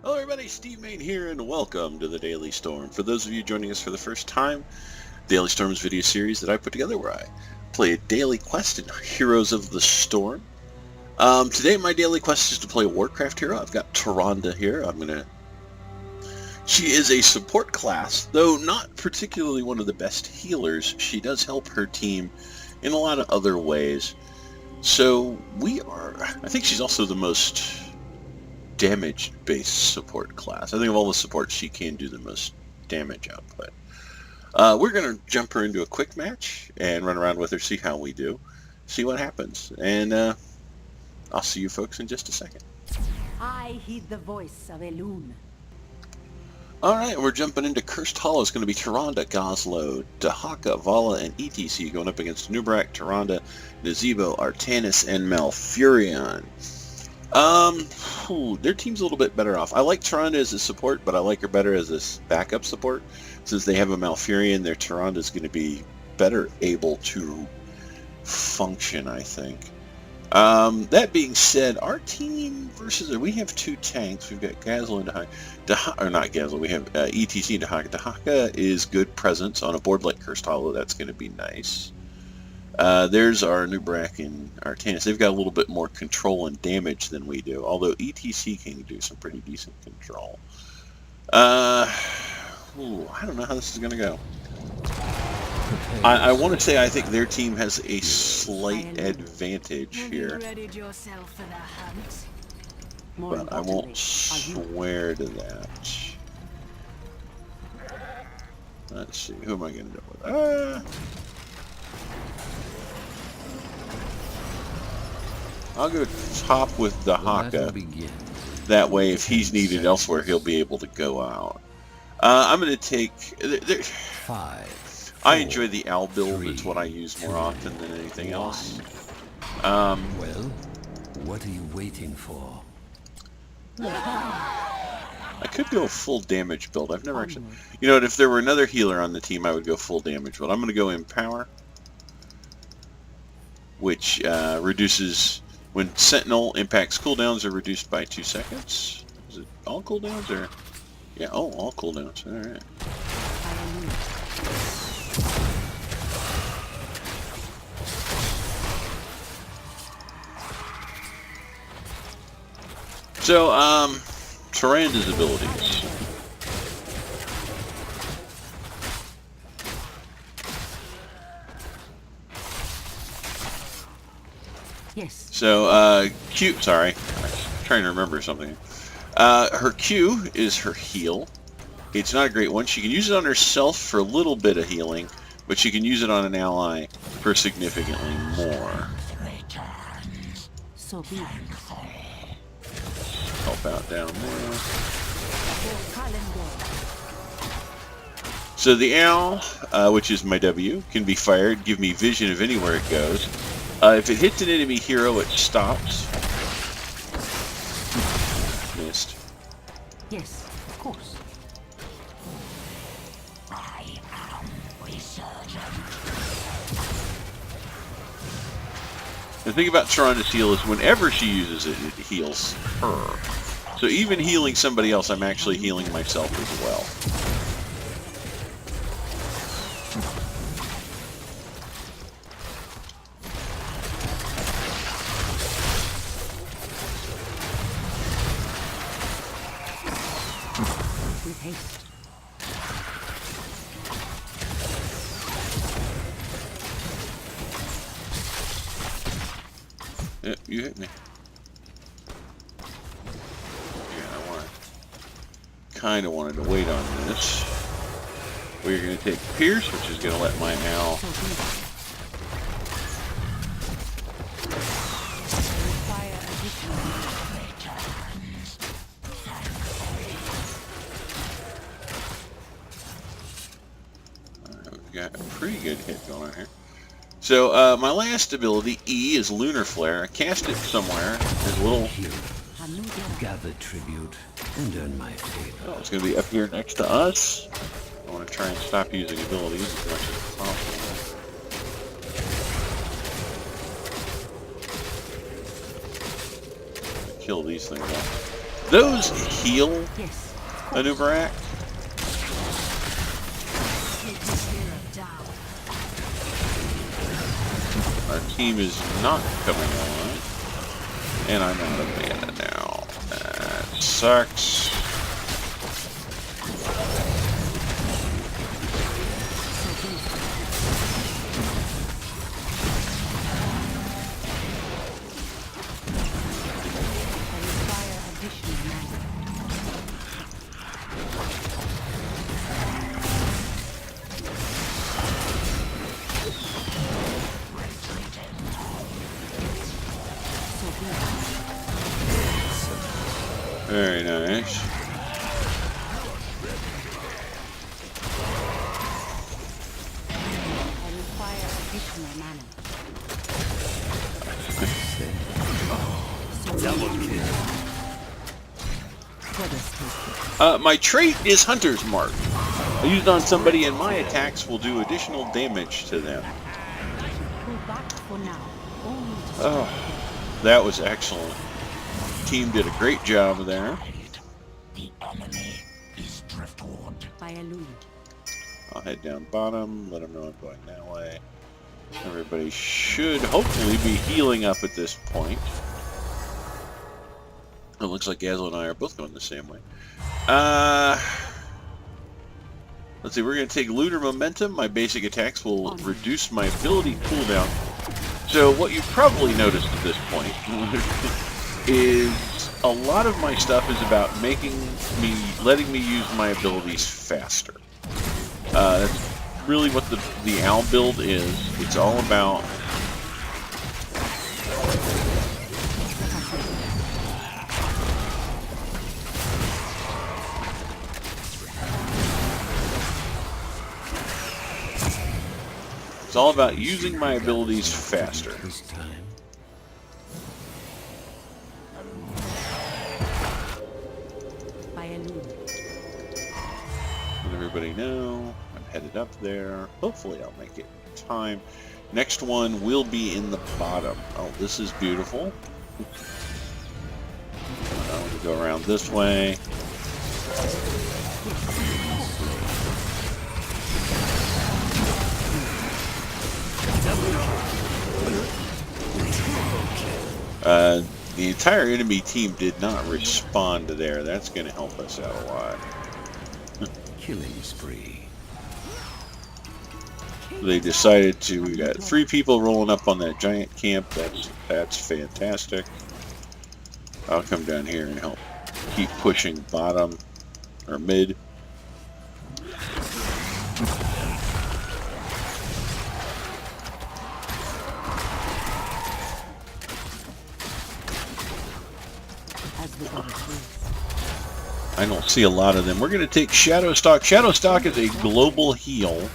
Hello everybody, Steve Mayne here, and welcome to the Daily Storm. For those of you joining us for the first time, Daily Storm's video series that I put together where I play a daily quest in Heroes of the Storm. Today my daily quest is to play a Warcraft hero. I've got Tyrande here. She is a support class, though not particularly one of the best healers. She does help her team in a lot of other ways. So I think she's also the most damage-based support class. I think of all the supports, she can do the most damage output. We're going to jump her into a quick match and run around with her, see how we do, see what happens. And I'll see you folks in just a second. I heed the voice of Elune. Alright, we're jumping into Cursed Hollow. It's going to be Tyrande, Goslow, Dahaka, Vala, and ETC going up against Nubrak, Tyrande, Nazebo, Artanis, and Malfurion. Their team's a little bit better off. I like Tyrande as a support, but I like her better as a backup support. Since they have a Malfurion, their Tyrande is going to be better able to function, I think. That being said, our team versus we have two tanks. We've got Gazlowe and Dahaka, or not Gazlowe. We have ETC and Dahaka. Dahaka is good presence on a board like Cursed Hollow. That's going to be nice. There's our Nubrak and Artanis. They've got a little bit more control and damage than we do, although ETC can do some pretty decent control. I don't know how this is going to go. I want to say I think their team has a slight advantage here, but I won't swear to that. Let's see, who am I going to do with? I'll go top with Dahaka. That way, if he's needed elsewhere, he'll be able to go out. I'm going to take... I enjoy the owl build. It's what I use more often than anything else. Well, what are you waiting for? I could go full damage build. I've never actually... You know what, if there were another healer on the team, I would go full damage build. I'm going to go Empower, which reduces... When Sentinel impacts cooldowns are reduced by 2 seconds. Is it all cooldowns or? Yeah, oh, all cooldowns. Alright. So, Tyrande's abilities. Yes. So, Q, sorry, I'm trying to remember something. Her Q is her heal. It's not a great one. She can use it on herself for a little bit of healing, but she can use it on an ally for significantly more. So be it. Help out down there. So the owl, which is my W, can be fired, give me vision of anywhere it goes. If it hits an enemy hero, it stops. Missed. Yes, of course. I am resurgent. The thing about Tyrande's heal is whenever she uses it, it heals her. So even healing somebody else, I'm actually healing myself as well. With haste. Yep, you hit me. Yeah, kind of wanted to wait on this. We're going to take Pierce, which is going to let my owl. Got a pretty good hit going on here. So my last ability, E, is Lunar Flare. I cast it somewhere. There's a little... Gather tribute and earn my favor. Oh, it's going to be up here next to us. I want to try and stop using abilities as much as possible. Kill these things off. those heal Yes. an Uberak. Our team is not coming on. And I'm out of mana now. That sucks. Very nice. I require additional mana. My trait is Hunter's Mark. Used on somebody and my attacks will do additional damage to them. Pull back for now. Only to Oh, that was excellent. Team did a great job there. The enemy is driftwood. by a loon. I'll head down bottom, let them know I'm going that way. Everybody should hopefully be healing up at this point. It looks like Gazelle and I are both going the same way. Let's see, we're going to take Lunar Momentum. My basic attacks will reduce my ability cooldown. So what you've probably noticed at this point is a lot of my stuff is about letting me use my abilities faster. That's really what the Owl build is. It's all about using my abilities faster. This time. By a loon. Let everybody know I'm headed up there. Hopefully I'll make it in time. Next one will be in the bottom. Oh, this is beautiful. I'm going to go around this way. The entire enemy team did not respond to there. That's going to help us out a lot. Killing spree. They decided to. We got 3 people rolling up on that giant camp. That's fantastic. I'll come down here and help keep pushing bottom or mid. I don't see a lot of them. We're going to take Shadowstalk. Shadowstalk is a global heal.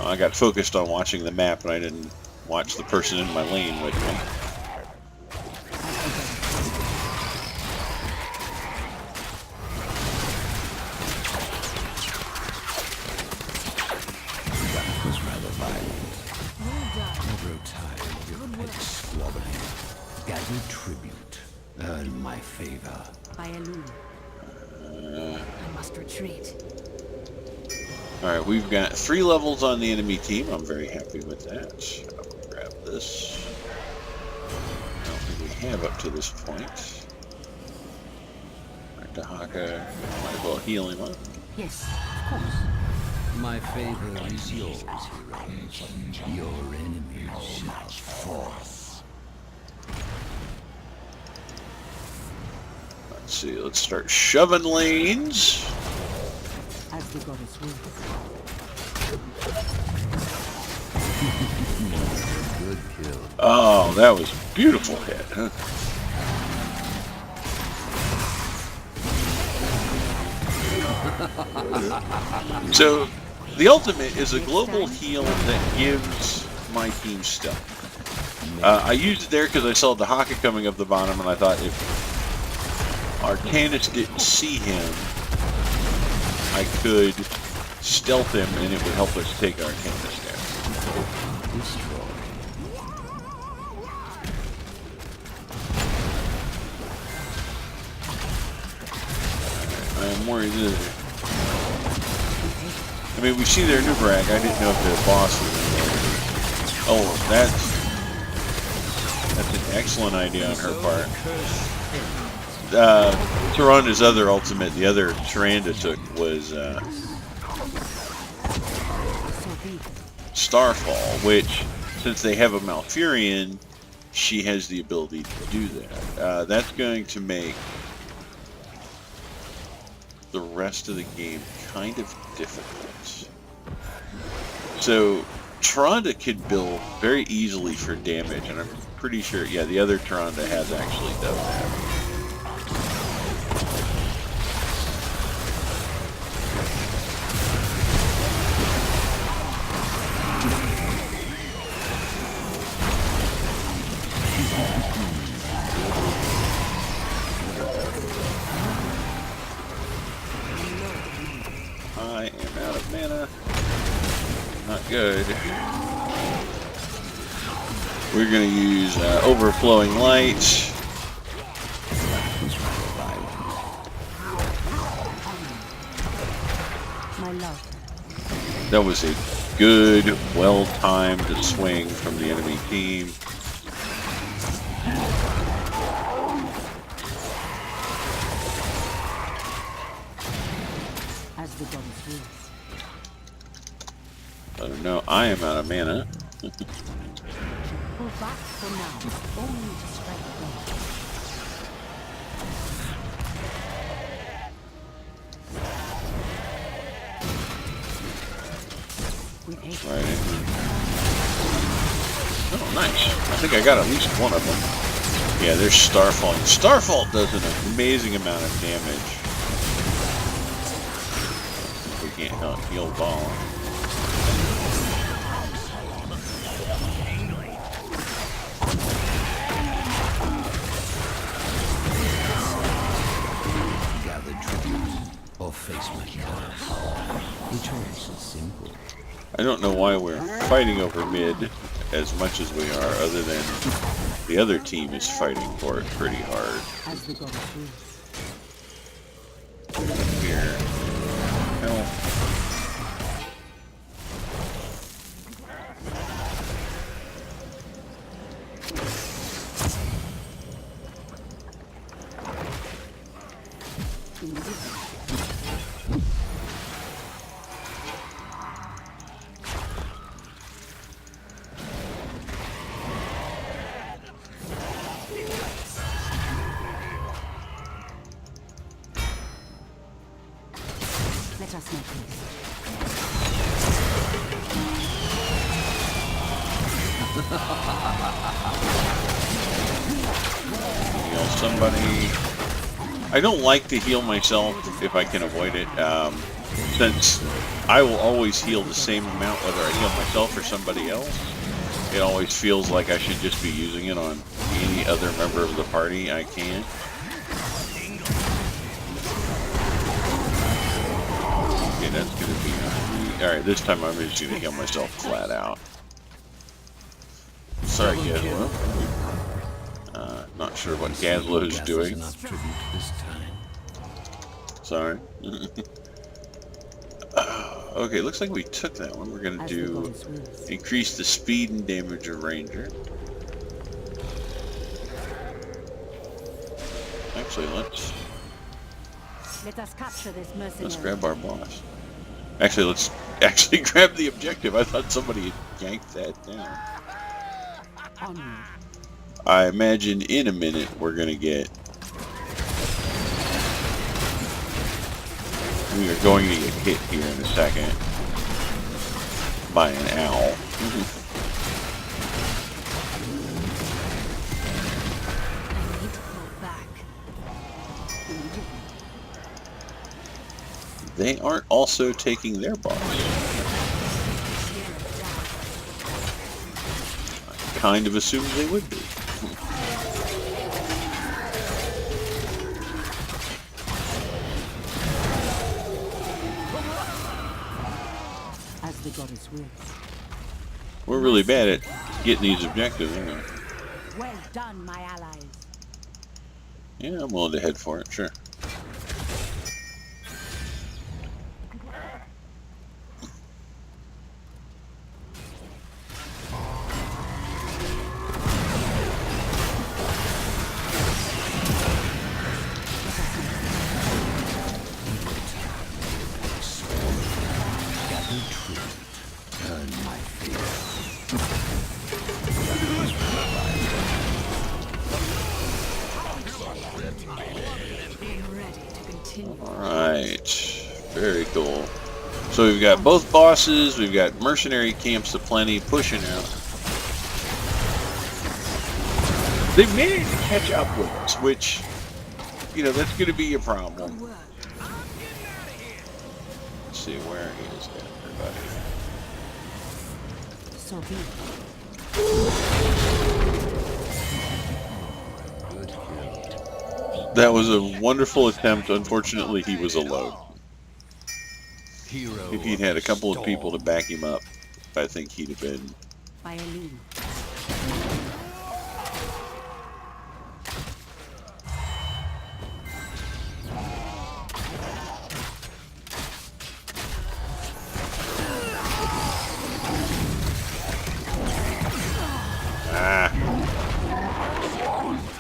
I got focused on watching the map, and I didn't watch the person in my lane with me. That was rather violent. I grow tired of your petty squabbling. Gather tribute. Earn my favor. By a loon. I must retreat. Alright, we've got 3 levels on the enemy team. I'm very happy with that. I'll grab this. I don't think we have up to this point. Alright, Dahaka, might as well heal him up. Yes, of course. My favor is yours, heroes. Your enemies shall fall. Let's see, let's start shoving lanes. As the goddess wills. Good kill. Oh, that was a beautiful hit. Huh? So, the ultimate is a global heal that gives my team stuff. I used it there because I saw Dahaka coming up the bottom, and I thought if Arcanus didn't see him, I could stealth him, and it would help us take Arcanus down. destroy. I'm worried that... I mean, we see their new brag. I didn't know if the boss was in there. Oh, that's an excellent idea on her part. Tyrande's other ultimate, the other Tyrande took, was Starfall, which, since they have a Malfurion, she has the ability to do that. That's going to make the rest of the game kind of difficult. So Tyrande could build very easily for damage, and I'm pretty sure, yeah, the other Tyrande has actually done that. I am out of mana. Not good. We're going to use Overflowing Light. That was a good, well-timed swing from the enemy team. I don't know. I am out of mana. Pull back for now, only to strike again. Right in. Oh, nice. I think I got at least one of them. Yeah, there's Starfall. And Starfall does an amazing amount of damage. We can't heal ball. Or face my curse. The choice is simple. I don't know why we're fighting over mid as much as we are, other than the other team is fighting for it pretty hard. Here. Help. Let us make this. Heal somebody. I don't like to heal myself if I can avoid it, since I will always heal the same amount whether I heal myself or somebody else. It always feels like I should just be using it on any other member of the party I can. Okay, that's going to be... Alright, this time I'm just going to heal myself flat out. Sorry, Gazlo. Not sure what Gazlo is doing. Sorry. Okay, looks like we took that one. We're going to do increase the speed and damage of Ranger. Actually, let's capture this mercenary. let's grab our boss. Actually, let's actually grab the objective. I thought somebody had yanked that down. Onward. I imagine in a minute we're going to get... We are going to get hit here in a second by an owl. I need to pull back. They aren't also taking their boss. I kind of assumed they would be. As the goddess wills. We're really bad at getting these objectives, aren't we? Well done, my allies. Yeah, I'm willing to head for it, sure. Alright, very cool. So we've got both bosses, we've got mercenary camps aplenty pushing out. They managed to catch up with us, which, you know, that's going to be a problem. Let's see, where is everybody? So be it. That was a wonderful attempt. Unfortunately, he was alone. Hero If he'd had a couple of people to back him up, I think he'd have been... Violin.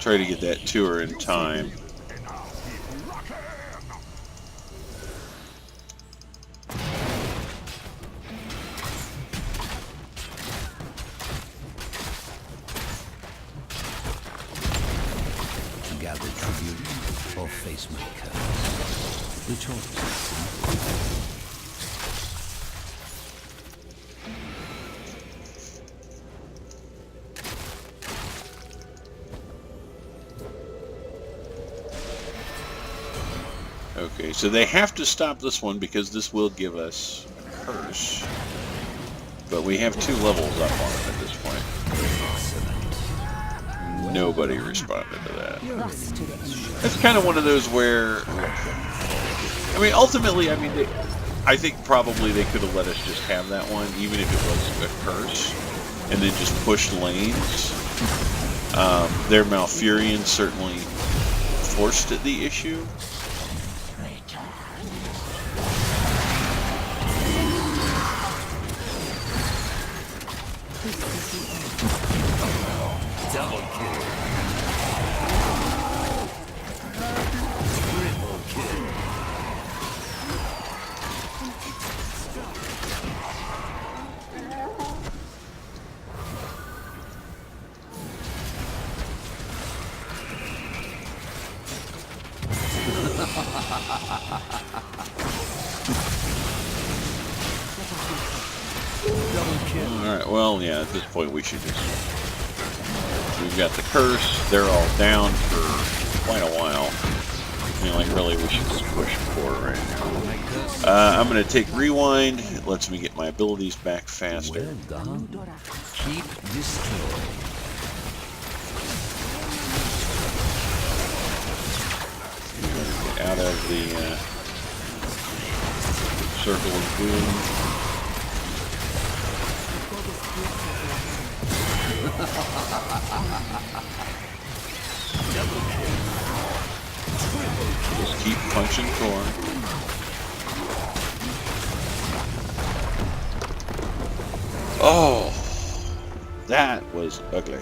Try to get that to her in time. Gather tribute or face my curse. The choice is simple. Okay, so they have to stop this one because this will give us a curse. But we have 2 levels up on it at this point. Nobody responded to that. Thrust to the enemy. It's kind of one of those where, I mean, ultimately, I mean, I think probably they could have let us just have that one, even if it was a curse, and then just push lanes. Their Malfurion certainly forced the issue. Double kill. Triple kill. Alright, well, yeah, at this point we should just... We've got the curse, they're all down for quite a while. I mean, like, really, we should just push forward right now. I'm going to take rewind. It lets me get my abilities back faster. Well done. Keep destroying. Get out of the circle of doom. Just keep punching forward. Oh, that was ugly.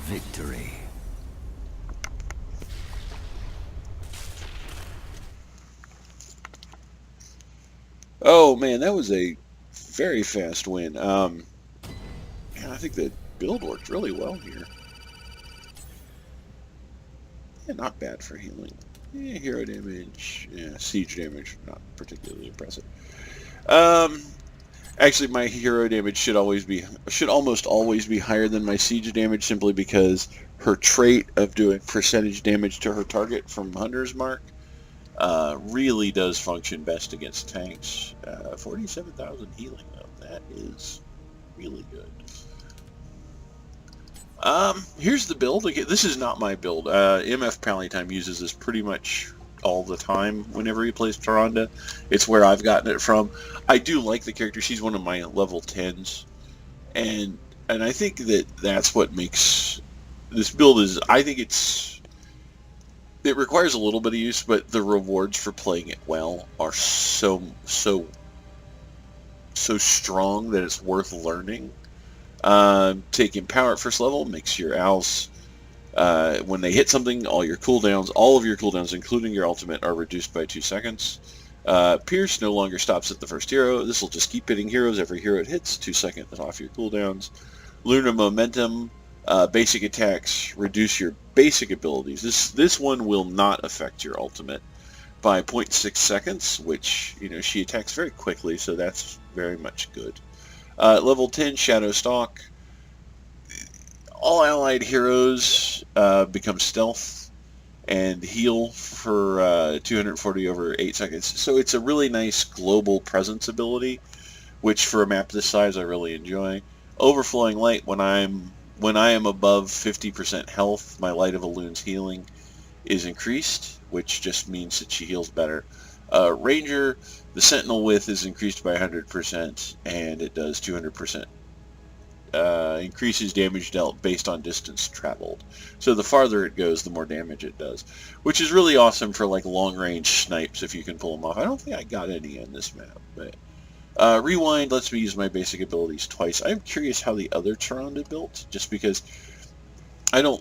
Victory. Oh man, that was a very fast win. Man, I think the build worked really well here. Yeah, not bad for healing. Yeah, hero damage, yeah, siege damage, not particularly impressive. Actually, my hero damage should almost always be higher than my siege damage, simply because her trait of doing percentage damage to her target from Hunter's Mark really does function best against tanks. 47,000 healing though, that is really good. Here's the build. Again, this is not my build. MF Palatime uses this pretty much all the time whenever he plays Tyrande. It's where I've gotten it from. I do like the character. She's one of my level 10s. And I think that's what makes this build is, I think it requires a little bit of use, but the rewards for playing it well are so strong that it's worth learning. Taking power at first level makes your owls, when they hit something, all of your cooldowns, including your ultimate, are reduced by 2 seconds. Pierce no longer stops at the first hero. This will just keep hitting heroes. Every hero it hits, 2 seconds off your cooldowns. Lunar Momentum, basic attacks reduce your basic abilities. This one will not affect your ultimate by 0.6 seconds, which, she attacks very quickly, so that's very much good. Level 10, Shadow Stalk. All allied heroes become stealth and heal for 240 over 8 seconds. So it's a really nice global presence ability, which for a map this size I really enjoy. Overflowing Light, when I am above 50% health, my Light of Elun's healing is increased, which just means that she heals better. Ranger, the Sentinel width is increased by 100%, and it does 200%. Increases damage dealt based on distance traveled. So the farther it goes, the more damage it does, which is really awesome for like long-range snipes if you can pull them off. I don't think I got any on this map, but Rewind lets me use my basic abilities twice. I'm curious how the other Tyrande built, just because I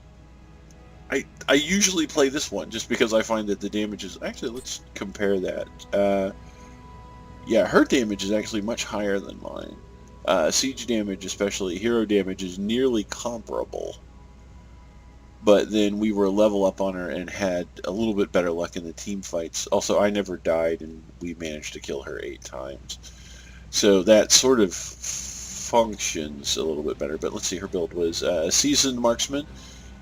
usually play this one just because I find that the damage is... Actually, let's compare that. Yeah, her damage is actually much higher than mine. Siege damage, especially hero damage, is nearly comparable. But then we were a level up on her and had a little bit better luck in the team fights. Also, I never died, and we managed to kill her 8 times. So that sort of functions a little bit better. But let's see, her build was Seasoned Marksman.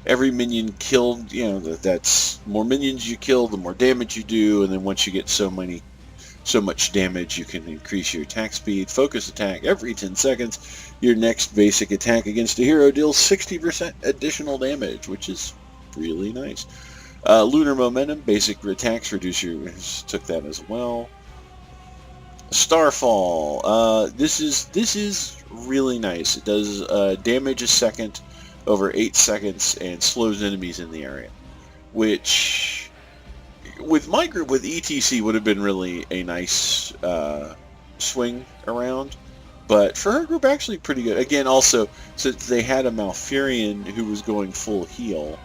Every minion killed, that's more minions you kill, the more damage you do, and then once you get so much damage, you can increase your attack speed. Focus attack every 10 seconds. Your next basic attack against a hero deals 60% additional damage, which is really nice. Lunar Momentum, basic attacks reduce your... Took that as well. Starfall. This is really nice. It does damage a second over 8 seconds and slows enemies in the area, which with my group with ETC would have been really a nice swing around, but for her group actually pretty good. Again, also since they had a Malfurion who was going full heal,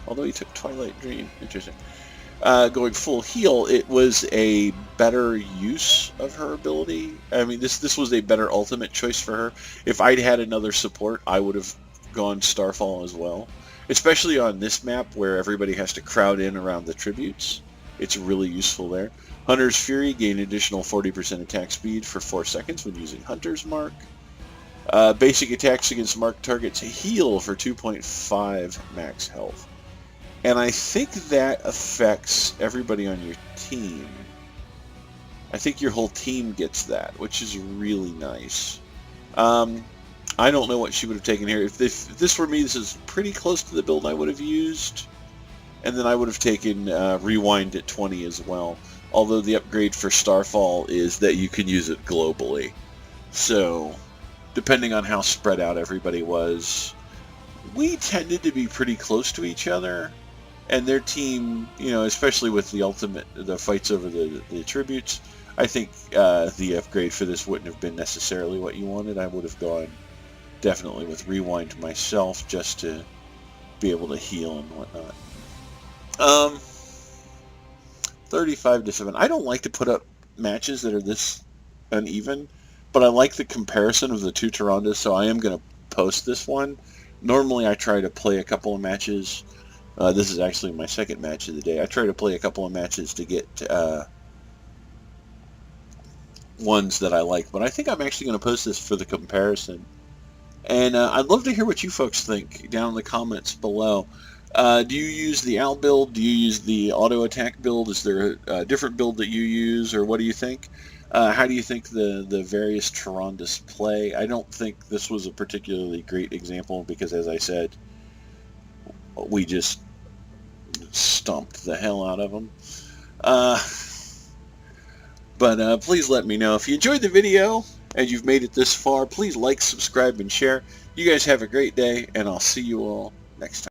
although he took Twilight Dream, interesting. Going full heal, it was a better use of her ability. I mean, this was a better ultimate choice for her. If I'd had another support, I would have gone Starfall as well, especially on this map where everybody has to crowd in around the tributes. It's really useful there. Hunter's Fury, gain additional 40% attack speed for 4 seconds when using Hunter's Mark. Basic attacks against marked targets heal for 2.5 max health. And I think that affects everybody on your team. I think your whole team gets that, which is really nice. I don't know what she would have taken here. If this were me, this is pretty close to the build I would have used. And then I would have taken Rewind at 20 as well. Although the upgrade for Starfall is that you can use it globally. So, depending on how spread out everybody was, we tended to be pretty close to each other. And their team, especially with the fights over the attributes, I think the upgrade for this wouldn't have been necessarily what you wanted. I would have gone definitely with Rewind myself just to be able to heal and whatnot. 35-7. I don't like to put up matches that are this uneven, but I like the comparison of the two Tyrandes, so I am going to post this one. Normally I try to play a couple of matches. This is actually my second match of the day. I try to play a couple of matches to get ones that I like, but I think I'm actually going to post this for the comparison. And I'd love to hear what you folks think down in the comments below. Do you use the Owl build? Do you use the auto attack build? Is there a different build that you use, or what do you think? How do you think the various Tyrandes play? I don't think this was a particularly great example because, as I said, we just stomped the hell out of them. But please let me know if you enjoyed the video and you've made it this far. Please like, subscribe, and share. You guys have a great day, and I'll see you all next time.